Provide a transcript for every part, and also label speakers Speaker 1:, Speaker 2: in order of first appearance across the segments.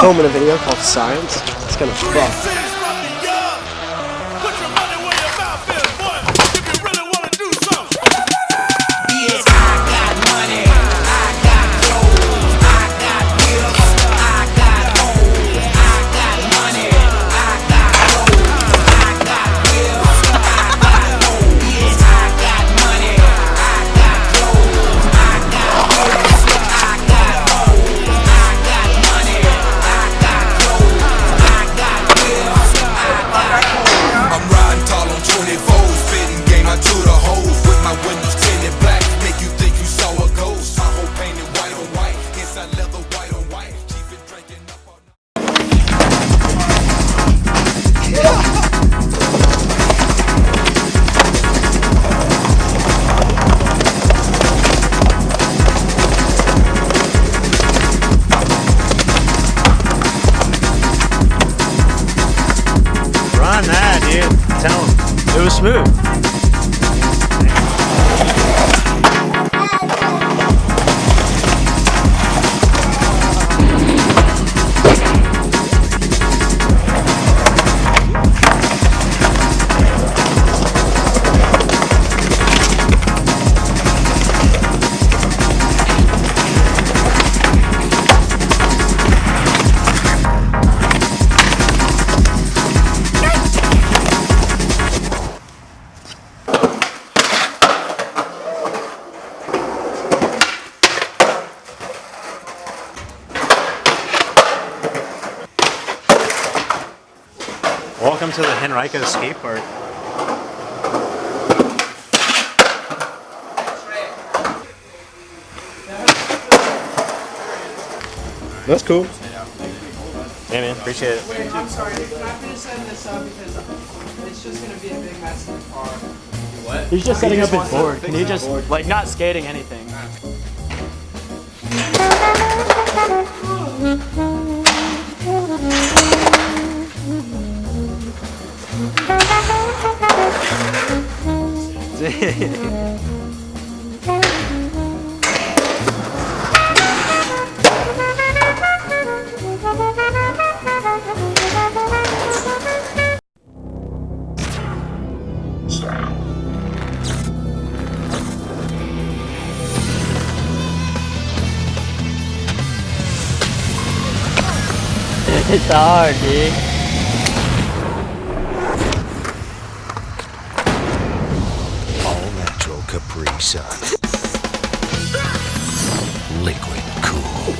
Speaker 1: home in a video called Science. It's kind of fun.
Speaker 2: It was smooth. Welcome to the Henrico skate park.
Speaker 1: That's cool.
Speaker 2: Yeah, man, appreciate it.
Speaker 3: Wait, I'm sorry. Can I finish setting this up because it's just gonna be a big mess in the car.
Speaker 4: What?
Speaker 1: He's just setting up his board. Can you just
Speaker 3: like not skating anything?
Speaker 1: It's hard, dude.
Speaker 5: All natural Capri Sun. Liquid cool.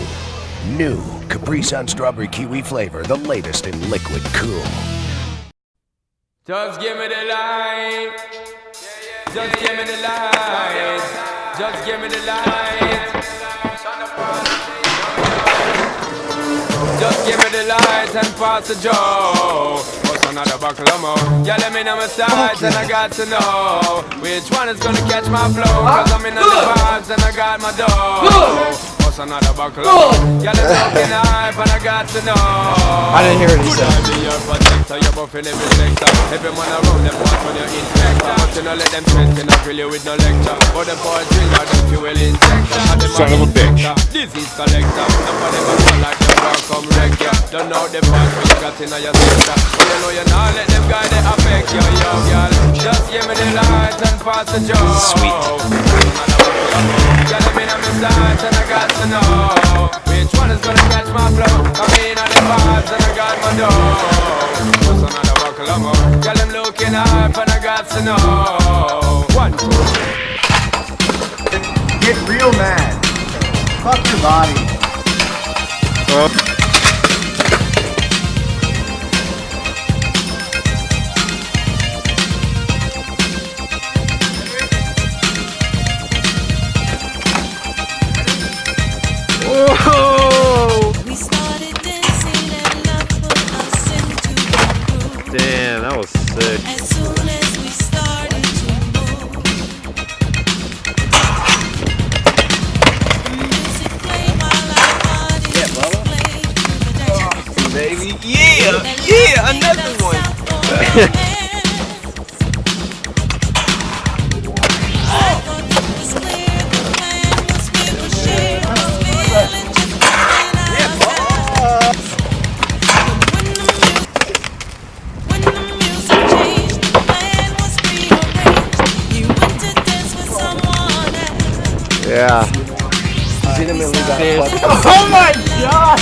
Speaker 5: New Capri Sun Strawberry Kiwi flavor, the latest in liquid cool.
Speaker 6: Just give me the light. Just give me the light. Just give me the light. Just give me the light and pass the joe. What's another buckle of more? Yeah, let me know my sides and I got to know which one is gonna catch my flow. Cause I'm in the vibes and I got my dough. What's another buckle of more? Yeah, let me know the hype and I got to know.
Speaker 1: I didn't hear what he
Speaker 6: Could
Speaker 1: said.
Speaker 6: I be your protector? You're buffing every sector. Everyone around them wants when you're inspector. But you know let them threaten and grill you with no lecture. But the poetry are the fuel injector.
Speaker 2: Son of a bitch.
Speaker 6: Disease collector. Nobody ever feel like the bar come wreck ya. Don't know the part where you got in your sector. You know you not let them guys they affect you, yo, girl. Just give me the light and pass the joke.
Speaker 2: Sweet.
Speaker 6: Girl, I'm in on my side and I got to know which one is gonna catch my flow. I'm in on the vibes and I got my dough. What's another buckle of more? Girl, I'm looking up and I got to know. 1, 2.
Speaker 4: Get real mad. Fuck your body.
Speaker 1: Whoa!
Speaker 7: We started dancing and love put us into the groove.
Speaker 2: Damn, that was sick.
Speaker 7: As soon as we started to move, the music played while our bodies displayed through the dance.
Speaker 6: Baby, yeah, another one.
Speaker 1: this. Oh my god!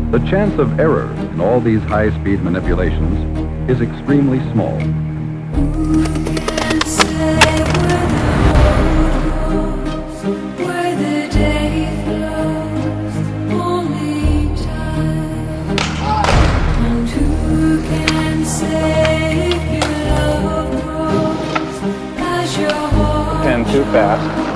Speaker 8: The chance of error in all these high-speed manipulations is extremely small.
Speaker 1: Pen too fast.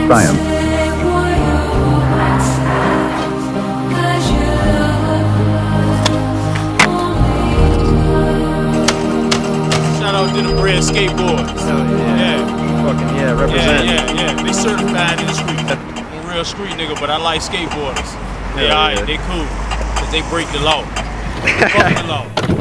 Speaker 8: Science.
Speaker 9: Shout out DinnerBread skateboards. Yeah.
Speaker 2: Fucking yeah, represent.
Speaker 9: Yeah. They certified in the street. I'm a real street nigga, but I like skateboarders. They alright, they cool. Cause they break the law. Fuck the law.